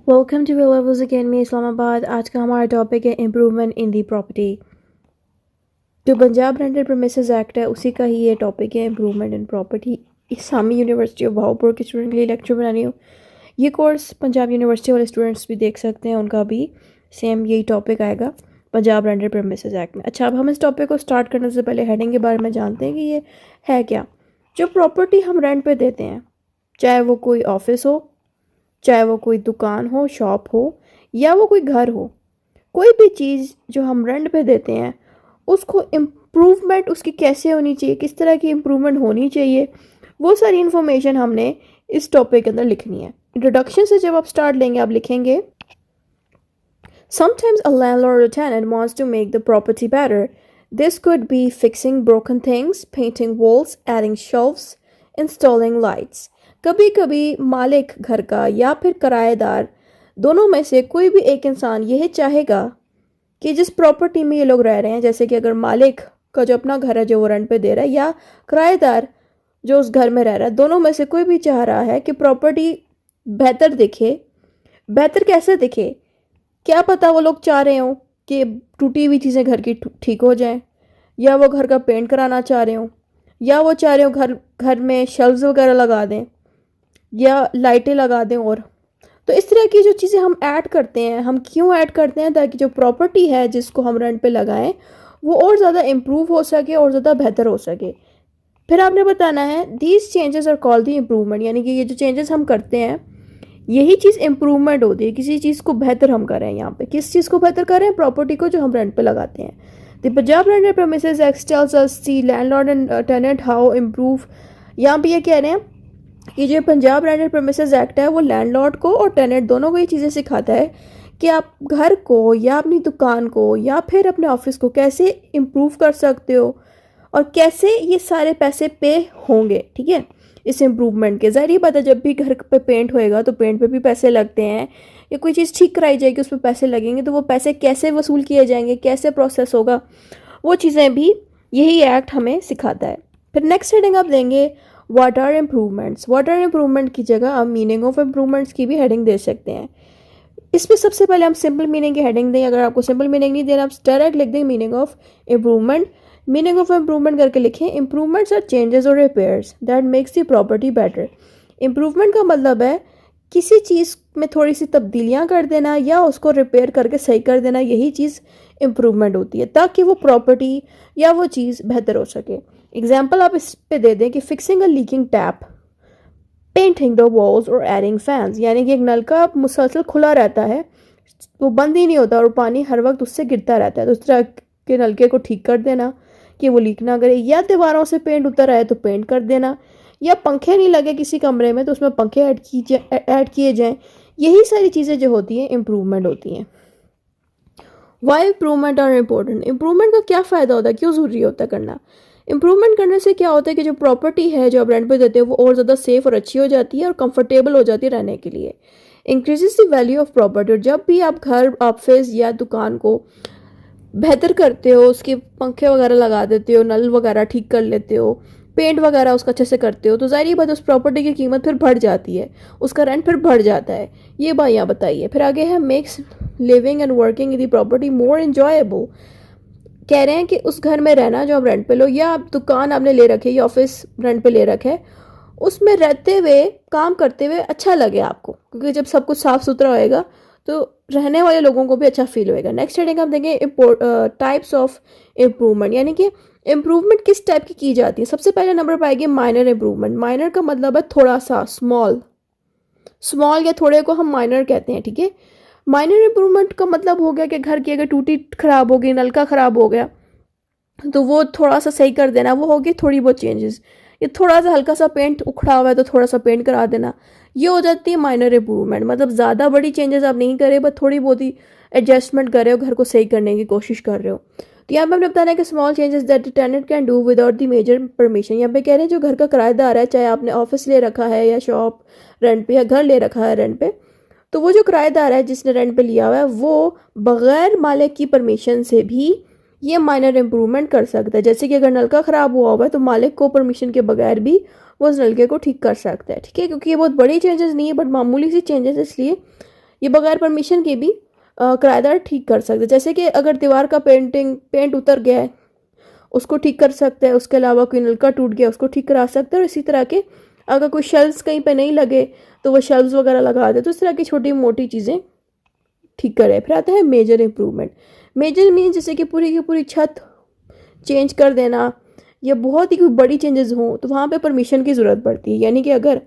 Welcome to lovers academy Islamabad. आज का हमारा टॉपिक है इम्प्रूवमेंट इन दी प्रॉपर्टी। जो पंजाब रेंटल प्रीमिसेस एक्ट है उसी का ही ये टॉपिक है, improvement in property. Islami university of Bahawalpur के स्टूडेंट के लिए लेक्चर बनानी हूँ। ये कोर्स पंजाब यूनिवर्सिटी वाले स्टूडेंट्स भी देख सकते हैं, उनका भी सेम यही टॉपिक आएगा पंजाब रेंटल प्रीमिसेस एक्ट में। अच्छा, अब हम इस टॉपिक को स्टार्ट करने से पहले हेडिंग के बारे में जानते हैं कि ये है क्या। जो प्रॉपर्टी हम रेंट पे देते हैं, चाहे वो कोई ऑफिस हो, चाहे वो कोई दुकान हो, शॉप हो, या वो कोई घर हो, कोई भी चीज़ जो हम रेंट पे देते हैं उसको इम्प्रूवमेंट उसकी कैसे होनी चाहिए, किस तरह की इम्प्रूवमेंट होनी चाहिए, वो सारी इन्फॉर्मेशन हमने इस टॉपिक के अंदर लिखनी है। इंट्रोडक्शन से जब आप स्टार्ट लेंगे, आप लिखेंगे Sometimes a landlord or tenant wants to make the property better. This could be fixing broken things, painting walls, adding shelves, installing lights. कभी कभी मालिक घर का या फिर किराएदार, दोनों में से कोई भी एक इंसान यह चाहेगा कि जिस प्रॉपर्टी में ये लोग रह रहे हैं, जैसे कि अगर मालिक का जो अपना घर है जो वो रेंट पे दे रहा है, या किराएदार जो उस घर में रह रहा है, दोनों में से कोई भी चाह रहा है कि प्रॉपर्टी बेहतर दिखे। बेहतर कैसे दिखे? क्या पता वो लोग चाह रहे हों कि टूटी हुई चीज़ें घर की ठीक हो जाएं, या वो घर का पेंट कराना चाह रहे हों, या वो चाह रहे हो घर में शेल्व्स वगैरह लगा दें या लाइटें लगा दें। और तो इस तरह की जो चीज़ें हम ऐड करते हैं, हम क्यों ऐड करते हैं? ताकि जो प्रॉपर्टी है जिसको हम रेंट पे लगाएं वो और ज़्यादा इम्प्रूव हो सके और ज़्यादा बेहतर हो सके। फिर आपने बताना है these changes are called the improvement, यानी कि ये जो चेंजेस हम करते हैं यही चीज़ इम्प्रूवमेंट होती है। किसी चीज़ को बेहतर हम करें, यहाँ पे किस चीज़ को बेहतर करें? प्रॉपर्टी को जो हम रेंट पे लगाते हैं। The Punjab rental premises act tells us the landlord and tenant how improve. यहाँ पे ये कह रहे हैं कि जो पंजाब रेंटल प्रीमिसेस एक्ट है वो लैंडलॉर्ड को और टेनेंट दोनों को ये चीज़ें सिखाता है कि आप घर को या अपनी दुकान को या फिर अपने ऑफिस को कैसे इम्प्रूव कर सकते हो और कैसे ये सारे पैसे पे होंगे। ठीक है, इस इम्प्रूवमेंट के ज़रिए बात है, जब भी घर पे पेंट होएगा तो पेंट पे भी पैसे लगते हैं, या कोई चीज़ ठीक कराई जाएगी उस पर पैसे लगेंगे, तो वो पैसे कैसे वसूल किए जाएंगे, कैसे प्रोसेस होगा, वो चीज़ें भी यही एक्ट हमें सिखाता है। फिर नेक्स्ट हेडिंग आप देंगे what are improvements. What are improvement की जगह आप मीनिंग ऑफ इम्प्रूवमेंट्स की भी हेडिंग दे सकते हैं। इसमें सबसे पहले हम सिंपल मीनिंग की हेडिंग दें। अगर आपको सिंपल मीनिंग नहीं देना, आप डायरेक्ट लिख दें meaning of improvement. Meaning of improvement करके लिखें इम्प्रूवमेंट्स आर चेंजेस और repairs that makes the property better. Improvement का मतलब है किसी चीज़ में थोड़ी सी तब्दीलियाँ कर देना या उसको रिपेयर करके सही कर देना, यही चीज़ इम्प्रूवमेंट होती है, ताकि वो प्रॉपर्टी या वो चीज़ बेहतर हो सके। एग्जाम्पल आप इस पे दे दें कि fixing a leaking tap, painting the walls और एडिंग फैंस, यानी कि एक नल का मुसलसल खुला रहता है, वो बंद ही नहीं होता और पानी हर वक्त उससे गिरता रहता है, तो उस तरह के नलके को ठीक कर देना कि वो लीक ना करे। या दीवारों से पेंट उतर आए तो पेंट कर देना, या पंखे नहीं लगे किसी कमरे में तो उसमें पंखे ऐड किए जाएं। यही सारी चीज़ें जो होती हैं इम्प्रूवमेंट होती हैं। Why improvement are important. Improvement का क्या फ़ायदा होता है, क्यों ज़रूरी होता है करना? इम्प्रूवमेंट करने से क्या होता है कि जो प्रॉपर्टी है जो आप रेंट पे देते हैं वो और ज़्यादा सेफ और अच्छी हो जाती है और कंफर्टेबल हो जाती है रहने के लिए। Increases the value of property. और जब भी आप घर, ऑफिस या दुकान को बेहतर करते हो, उसके पंखे वगैरह लगा देते हो, नल वगैरह ठीक कर लेते हो, पेंट वगैरह उसका अच्छे से करते हो, तो ज़ाहिर बात उस प्रॉपर्टी की कीमत फिर बढ़ जाती है, उसका रेंट फिर बढ़ जाता है। ये बात यहाँ बताइए। फिर आगे है makes living and working in the property more enjoyable. कह रहे हैं कि उस घर में रहना जो आप रेंट पे लो, या आप दुकान आपने ले रखी है या ऑफिस रेंट पे ले रखे है, उसमें रहते हुए काम करते हुए अच्छा लगे आपको, क्योंकि जब सब कुछ साफ़ सुथरा होएगा तो रहने वाले लोगों को भी अच्छा फील होएगा। नेक्स्ट हेडिंग हम देंगे टाइप्स ऑफ इम्प्रूवमेंट, यानी कि इम्प्रूवमेंट किस टाइप की जाती है। सबसे पहले नंबर पर आएगी माइनर इम्प्रूवमेंट। माइनर का मतलब है थोड़ा सा, स्मॉल। स्मॉल या थोड़े को हम माइनर कहते हैं। ठीक है, माइनर इम्प्रूवमेंट का मतलब हो गया कि घर की अगर टूटी खराब हो गई, नलका खराब हो गया, तो वो थोड़ा सा सही कर देना, वो होगी थोड़ी बहुत चेंजेस। ये थोड़ा सा हल्का सा पेंट उखड़ा हुआ है तो थोड़ा सा पेंट करा देना, ये हो जाती है माइनर इम्प्रूवमेंट। मतलब ज़्यादा बड़ी चेंजेस आप नहीं करे, बस थोड़ी बहुत ही एडजस्टमेंट कर रहे हो, घर को सही करने की कोशिश कर रहे हो। तो यहाँ पे हमने बताना है कि small changes that the tenant can do without the major permission. यहाँ पे कह रहे हैं जो घर का किराएदार है, चाहे आपने ऑफिस ले रखा है या शॉप रेंट पे या घर ले रखा है रेंट पे, तो वो जो किराएदार है जिसने रेंट पे लिया हुआ है वो बगैर मालिक की परमिशन से भी ये माइनर इम्प्रूवमेंट कर सकता है। जैसे कि अगर नलका ख़राब हुआ हुआ है तो मालिक को परमिशन के बगैर भी वो उस नलके को ठीक कर सकता है। ठीक है, क्योंकि ये बहुत बड़ी चेंजेस नहीं है बट मामूली सी चेंजेस, इसलिए ये बगैर परमिशन के भी किराएदार ठीक कर सकते हैं। जैसे कि अगर दीवार का पेंट उतर गया है उसको ठीक कर सकते हैं, उसके अलावा कोई नलका टूट गया उसको ठीक करा सकते हैं, और इसी तरह के अगर कोई शेल्व्स कहीं पे नहीं लगे तो वो शेल्व्स वगैरह लगा दे, तो इस तरह की छोटी मोटी चीज़ें ठीक करे। फिर आता है मेजर इम्प्रूवमेंट। मेजर मीन जैसे कि पूरी की पूरी छत चेंज कर देना या बहुत ही कोई बड़ी चेंजेस हों तो वहाँ पे परमिशन की ज़रूरत पड़ती है। यानी कि अगर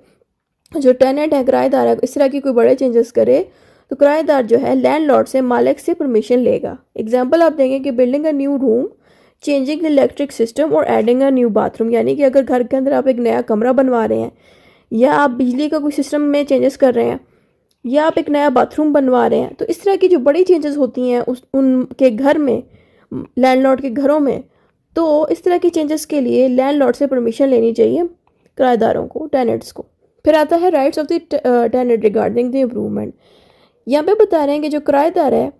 जो टेनेंट है, किराएदार है, इस तरह की कोई बड़े चेंजेस करे तो किराएदार जो है लैंडलॉर्ड से, मालिक से परमिशन लेगा। एग्जाम्पल आप देंगे कि building a new room, changing the electric system और एडिंग अ न्यू बाथरूम। यानी कि अगर घर के अंदर आप एक नया कमरा बनवा रहे हैं या आप बिजली का कोई सिस्टम में चेंजेस कर रहे हैं या आप एक नया बाथरूम बनवा रहे हैं, तो इस तरह की जो बड़ी चेंजेस होती हैं उनके घर में, लैंडलॉर्ड के घरों में, तो इस तरह की चेंजेस के लिए लैंडलॉर्ड से परमिशन लेनी चाहिए किराएदारों को, टेनेंट्स को। फिर आता है rights of the tenant regarding the improvement. यहाँ पे बता रहे हैं कि जो किराएदार है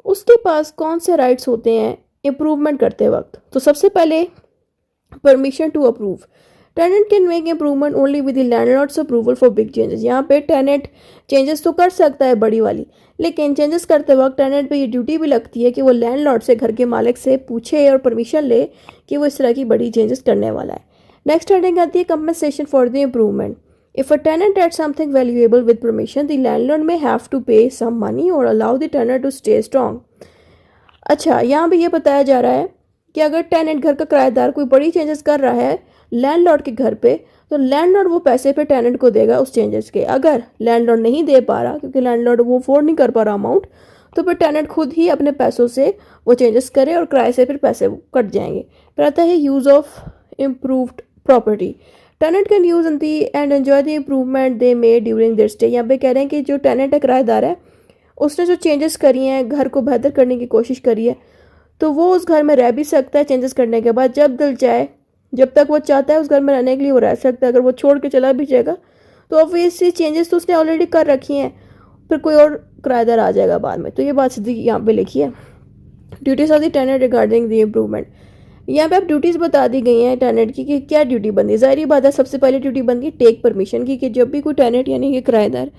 उसके पास कौन से राइट्स होते हैं इम्प्रूवमेंट करते वक्त। तो सबसे पहले permission to approve. Tenant can make improvement only with the landlord's approval for big changes. यहाँ पे टेनेंट चेंजेस तो कर सकता है बड़ी वाली, लेकिन चेंजेस करते वक्त टेनेंट पे ये ड्यूटी भी लगती है कि वो लैंडलॉर्ड से, घर के मालिक से पूछे और परमिशन ले कि वो इस तरह की बड़ी चेंजेस करने वाला है। नेक्स्ट हेडिंग आती है compensation for the improvement. If a tenant adds something valuable with permission, the landlord may have to pay some money or allow the tenant to stay strong. अच्छा, यहाँ पे ये बताया जा रहा है कि अगर टेनेंट, घर का किराएदार, कोई बड़ी चेंजेस कर रहा है लैंडलॉर्ड के घर पे, तो लैंडलॉर्ड वो पैसे पे टेनेंट को देगा उस चेंजेस के। अगर लैंडलॉर्ड नहीं दे पा रहा क्योंकि लैंडलॉर्ड वो अफोर्ड नहीं कर पा रहा अमाउंट, तो फिर टेनेंट खुद ही अपने पैसों से वो चेंजेस करे और किराए से फिर पैसे कट जाएंगे। फिर आता है use of improved property. Tenant can use and enjoy the improvement they made during their stay. यहाँ पे कह रहे हैं कि जो टेनेंट है, किराएदार है, उसने जो चेंजेस करी हैं, घर को बेहतर करने की कोशिश करी है, तो वो उस घर में रह भी सकता है चेंजेस करने के बाद। जब दिल चाहे, जब तक वो चाहता है उस घर में रहने के लिए वो रह सकता है। अगर वो छोड़ के चला भी जाएगा तो ऑब्वियसली चेंजेस तो उसने ऑलरेडी कर रखी हैं, फिर कोई और किराएदार आ जाएगा बाद में। तो ये बात सीधी यहाँ पे लिखी है। Duties of the tenant regarding the improvement. यहाँ पे अब ड्यूटीज़ बता दी गई हैं टेनेंट की कि क्या ड्यूटी बनती है। ज़ाहिर बात है, सबसे पहले ड्यूटी बनती है टेक परमिशन की, कि जब भी कोई टेनेंट यानी कि किराएदार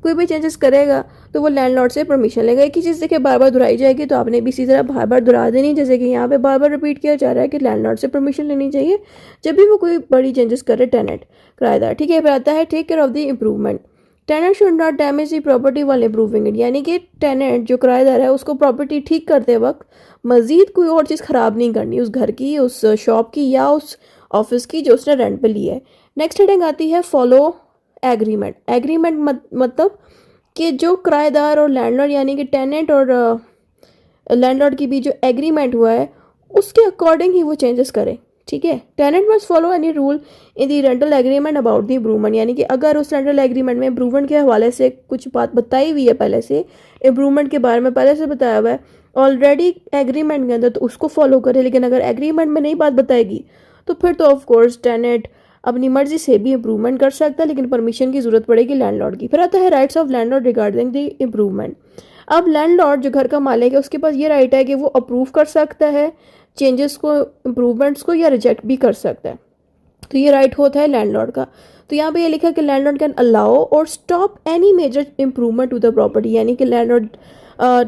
कोई भी चेंजेस करेगा तो वो लैंडलॉर्ड से परमिशन लेगा। एक ही चीज़ देखिए बार बार दोहराई जाएगी तो आपने भी इसी तरह बार बार दोहरा देनी। जैसे कि यहाँ पे बार बार रिपीट किया जा रहा है कि लैंडलॉर्ड से परमिशन लेनी चाहिए जब भी वो कोई बड़ी चेंजेस करे टेनेंट, किराएदार। ठीक है, फिर आता है take care of the improvement. Tenant should not damage the property while improving it. यानी कि टेनेंट जो किराएदार है उसको प्रॉपर्टी ठीक करते वक्त मज़ीद कोई और चीज़ ख़राब नहीं करनी, उस घर की, उस शॉप की या उस ऑफिस की जो उसने रेंट पे ली है। नेक्स्ट हेडिंग आती है फॉलो एग्रीमेंट। एग्रीमेंट मतलब कि जो किराएदार और लैंडलॉर्ड यानी कि टेनेंट और लैंडलॉर्ड की भी जो एग्रीमेंट हुआ है उसके अकॉर्डिंग ही वो चेंजेस करे। ठीक है, tenant must follow any rule in the rental agreement about the improvement. यानी कि अगर उस रेंटल एग्रीमेंट में इम्प्रूवमेंट के हवाले से कुछ बात बताई हुई है, पहले से इम्प्रूवमेंट के बारे में पहले से बताया हुआ है ऑलरेडी एग्रीमेंट के अंदर, तो उसको फॉलो करे। लेकिन अगर एग्रीमेंट में नहीं बात बताएगी तो फिर तो ऑफ कोर्स टेनेंट अपनी मर्जी से भी इम्प्रूवमेंट कर सकता है, लेकिन परमिशन की जरूरत पड़ेगी लैंडलॉर्ड की। फिर आता है rights of landlord regarding the improvement. अब लैंडलॉर्ड जो घर का मालिक है उसके पास ये राइट है कि वो अप्रूव कर सकता है चेंजेस को, इम्प्रूवमेंट्स को, या रिजेक्ट भी कर सकता है। तो ये राइट होता है लैंडलॉर्ड का। तो यहाँ पे ये लिखा कि landlord can allow or stop any major improvement to the property. यानी कि लैंडलॉर्ड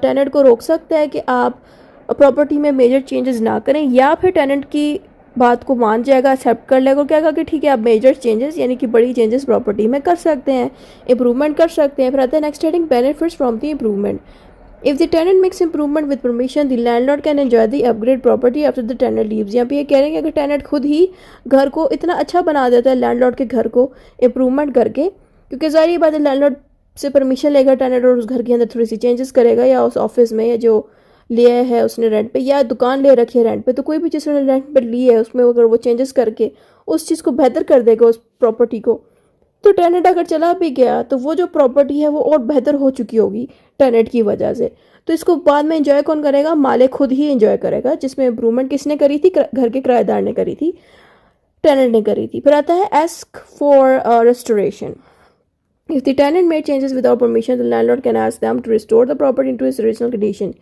टेनेंट को रोक सकता है कि आप प्रॉपर्टी में मेजर चेंजेस ना करें, या फिर टेनेंट की बात को मान जाएगा, एक्सेप्ट कर लेगा और कहेगा कि ठीक है आप मेजर चेंजेस यानी कि बड़ी चेंजेस प्रॉपर्टी में कर सकते हैं, इम्प्रूवमेंट कर सकते हैं। फिर आता है next heading benefits from the improvement. If the tenant makes improvement with permission, the landlord can enjoy the upgrade property after the tenant leaves। यहाँ पे ये कह रहे हैं कि अगर टेनेंट खुद ही घर को इतना अच्छा बना देता है लैंडलॉर्ड के घर को इम्प्रूवमेंट करके, क्योंकि ज़ाहिर बात है लैंडलॉर्ड से परमिशन लेगा टेनेंट और उस घर के अंदर थोड़ी सी चेंजेस करेगा, या उस ऑफिस में, या जो लिया है उसने रेंट पे, या दुकान ले रखी है रेंट पे, तो कोई भी चीज़ उसने रेंट पे ली है उसमें अगर वो चेंजेस करके उस चीज़ को बेहतर कर देगा उस प्रॉपर्टी को, तो टेनेंट अगर चला भी गया तो वो जो प्रॉपर्टी है वो और बेहतर हो चुकी होगी टेनेंट की वजह से। तो इसको बाद में एंजॉय कौन करेगा? मालिक खुद ही एंजॉय करेगा, जिसमें इम्प्रूवमेंट किसने करी थी? घर के किराएदार ने करी थी, टेनेंट ने करी थी। फिर आता है ask for restoration. If the tenant made changes without permission, the landlord can ask them to restore the property into its original condition।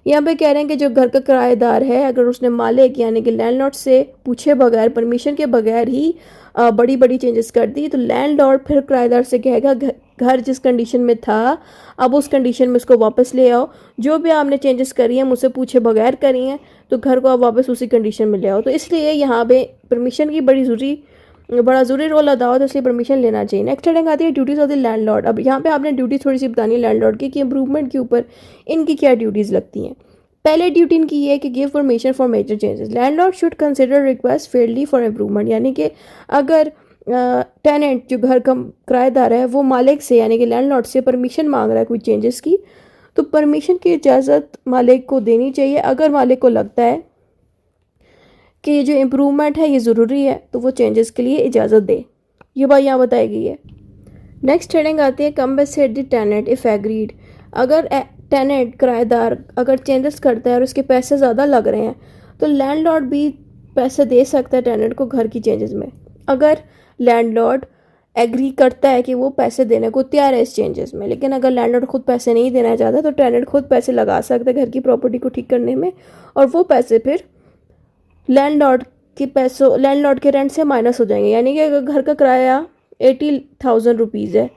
यहाँ पे कह रहे हैं कि जो घर का किराएदार है, अगर उसने मालिक यानी कि लैंडलॉर्ड से पूछे बगैर, परमिशन के बगैर ही बड़ी बड़ी चेंजेस कर दी, तो लैंडलॉर्ड फिर किराएदार से कहेगा घर जिस कंडीशन में था अब उस कंडीशन में उसको वापस ले आओ, जो भी आपने चेंजेस करी हैं मुझसे पूछे बगैर करी हैं, तो घर को आप वापस उसी कंडीशन में ले आओ। तो इसलिए यहाँ पे परमिशन की बड़ा ज़रूरी रोल अदा होता है, इसलिए परमिशन लेना चाहिए। नेक्स्ट हेडिंग आती है ड्यूटीज़ ऑफ द लैंडलॉर्ड। अब यहाँ पे आपने ड्यूटी थोड़ी सी बतानी है लैंडलॉर्ड की कि इम्प्रूवमेंट के ऊपर इनकी क्या ड्यूटीज़ लगती हैं। पहले ड्यूटी इनकी ये है कि give permission for major changes. Landlord should consider request fairly for improvement, यानी कि अगर टेनेंट जो घर का किराएदार है वो मालिक से यानी कि लैंडलॉर्ड से परमिशन मांग रहा है कोई चेंजेस की, तो परमिशन की इजाज़त मालिक को देनी चाहिए। अगर मालिक को लगता है कि ये जो इम्प्रूवमेंट है ये ज़रूरी है तो वो चेंजेस के लिए इजाज़त दे। ये बात यहाँ बताई गई है। नेक्स्ट हेडिंग आती है compensate the tenant if agreed. अगर टेनेंट किराएदार अगर चेंजेस करता है और उसके पैसे ज़्यादा लग रहे हैं तो लैंडलॉर्ड भी पैसे दे सकता है टेनेंट को घर की चेंजेस में। अगर लैंडलॉर्ड एग्री करता है कि वो पैसे देने को तैयार है इस चेंजेस में, लेकिन अगर लैंडलॉर्ड खुद पैसे नहीं देना चाहता तो टेनेंट खुद पैसे लगा सकता है घर की प्रॉपर्टी को ठीक करने में, और वो पैसे फिर लैंडलॉर्ड के रेंट से माइनस हो जाएंगे। यानी कि अगर घर का किराया 80,000 रुपीज़ है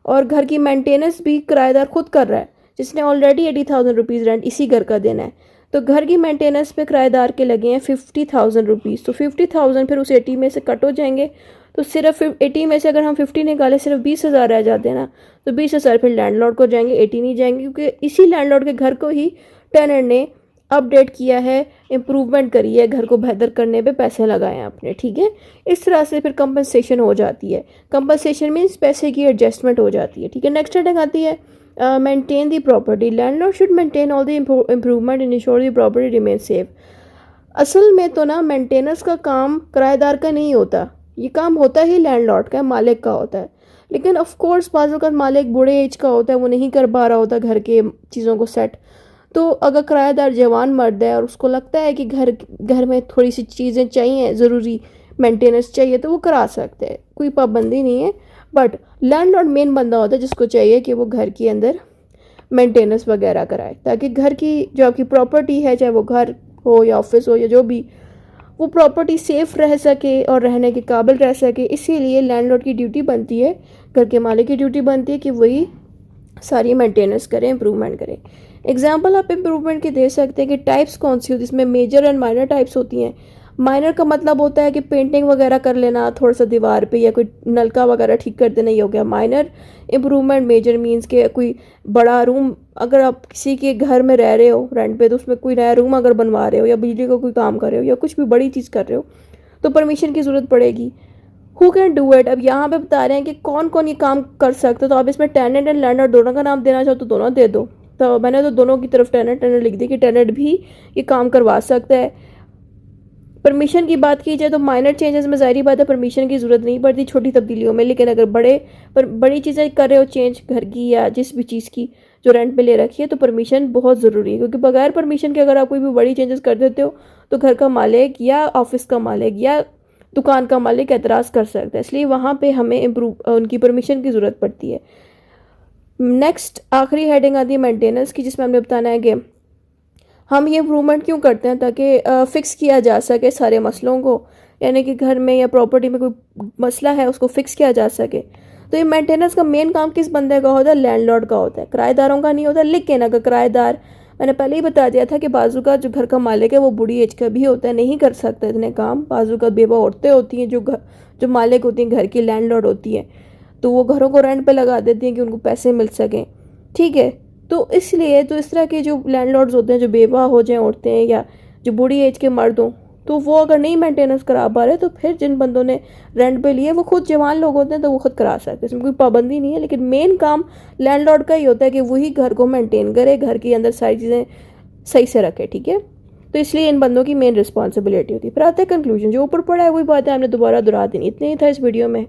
और घर की मेंटेनेंस भी किराएदार खुद कर रहा है जिसने ऑलरेडी 80,000 रुपीज़ रेंट इसी घर का देना है, तो घर की मेंटेनेंस पे किराएदार के लगे हैं 50,000 रुपीज़। तो 50,000 फिर उस 80 में से कट हो जाएंगे, तो सिर्फ 80 में से अगर हम 50 निकालें सिर्फ 20,000 रह जाते हैं ना, तो 20,000 फिर लैंडलॉर्ड को जाएंगे, 80 नहीं जाएंगे, क्योंकि इसी लैंडलॉर्ड के घर को ही टेनेंट ने अपडेट किया है, इम्प्रूवमेंट करी है, घर को बेहतर करने पे पैसे लगाए हैं आपने। ठीक है, इस तरह से फिर कंपनसेशन हो जाती है। कंपनसेशन मीन्स पैसे की एडजस्टमेंट हो जाती है। ठीक है, नेक्स्ट हेडिंग आती है maintain the property. Landlord should maintain all the improvement and ensure the property remain safe. असल में तो ना मेंटेनेंस का काम किराएदार का नहीं होता, ये काम होता ही लैंडलॉर्ड का, मालिक का होता है। लेकिन ऑफ कोर्स बाज़ वक़्त मालिक बूढ़े एज का होता है, वो नहीं कर पा रहा होता घर के चीज़ों को सेट, तो अगर किराएदार जवान मर्द है और उसको लगता है कि घर में थोड़ी सी चीज़ें चाहिए, ज़रूरी मेंटेनेंस चाहिए, तो वो करा सकते हैं, कोई पाबंदी नहीं है। बट लैंडलॉर्ड मेन बंदा होता है जिसको चाहिए कि वो घर के अंदर मेंटेनेंस वगैरह कराए, ताकि घर की जो आपकी प्रॉपर्टी है, चाहे वो घर हो या ऑफिस हो या जो भी, वो प्रॉपर्टी सेफ रह सके और रहने के काबिल रह सके। इसीलिए लैंडलॉर्ड की ड्यूटी बनती है, घर के मालिक की ड्यूटी बनती है कि वही सारी मेंटेनेंस करें, इम्प्रूवमेंट करें। एग्जाम्पल आप इम्प्रूवमेंट के दे सकते हैं कि टाइप्स कौन सी होती है, इसमें मेजर एंड माइनर टाइप्स होती हैं। माइनर का मतलब होता है कि पेंटिंग वगैरह कर लेना थोड़ा सा दीवार पे, या कोई नलका वगैरह ठीक कर देना, ये हो गया माइनर इम्प्रूवमेंट। मेजर मीन्स के कोई बड़ा रूम, अगर आप किसी के घर में रह रहे हो रेंट पे, तो उसमें कोई नया रूम अगर बनवा रहे हो या बिजली का कोई काम कर रहे हो या कुछ भी बड़ी चीज़ कर रहे हो, तो परमिशन की ज़रूरत पड़ेगी। हु कैन डू इट, अब यहाँ पे बता रहे हैं कि कौन कौन ये काम कर सकते हो। तो आप इसमें टेनेंट एंड लैंडलॉर्ड दोनों का नाम देना चाहो तो दोनों दे दो। तो मैंने तो दोनों की तरफ टेनेंट लिख दी कि टेनेंट भी ये काम करवा सकता है। परमिशन की बात की जाए तो माइनर चेंजेस में ज़ाहिर बात है परमिशन की ज़रूरत नहीं पड़ती, छोटी तब्दीलियों में। लेकिन अगर बड़ी चीज़ें कर रहे हो चेंज, घर की या जिस भी चीज़ की जो रेंट पे ले रखी है, तो परमिशन बहुत ज़रूरी है, क्योंकि बगैर परमिशन के अगर आप कोई भी बड़ी चेंजेस कर देते हो तो घर का मालिक या ऑफिस का मालिक या दुकान का मालिक एतराज़ कर सकता है। इसलिए वहाँ पे हमें उनकी परमिशन की ज़रूरत पड़ती है। नेक्स्ट आखिरी हेडिंग आती है मेंटेनेंस की, जिसमें हमने बताना है कि हम ये इम्प्रूवमेंट क्यों करते हैं, ताकि फ़िक्स किया जा सके सारे मसलों को, यानी कि घर में या प्रॉपर्टी में कोई मसला है उसको फ़िक्स किया जा सके। तो ये मेंटेनेंस का मेन काम किस बंदे का होता है, लैंडलॉर्ड का होता है, किराएदारों का नहीं होता। लेकिन अगर किराएदार, मैंने पहले ही बता दिया था कि बाजू का जो घर का मालिक है वो बूढ़ी एज का भी होता है, नहीं कर सकता इतने काम। बाजू का बेवा औरतें होती हैं जो मालिक होती हैं, घर की लैंडलॉर्ड होती हैं, तो वो घरों को रेंट पे लगा देती हैं कि उनको पैसे मिल सकें। ठीक है, तो इसलिए तो इस तरह के जो लैंडलॉर्ड्स होते हैं, जो बेवा हो जाएं औरतें या जो बूढ़ी एज के मर्द हों, तो वो अगर नहीं मेंटेनेंस करा पा रहे तो फिर जिन बंदों ने रेंट पे लिए वो खुद जवान लोग होते हैं तो वो खुद करा सकते हैं, इसमें कोई पाबंदी नहीं है। लेकिन मेन काम लैंडलॉर्ड का ही होता है कि वही घर को मेंटेन करे, घर के अंदर सारी चीज़ें सही से रखे। ठीक है, तो इसलिए इन बंदों की मेन रिस्पॉन्सिबिलिटी होती है। फिर आते हैं कंक्लूजन, जो ऊपर पड़ा है वही बात है हमने दोबारा दोहरा देनी। इतने ही था इस वीडियो में।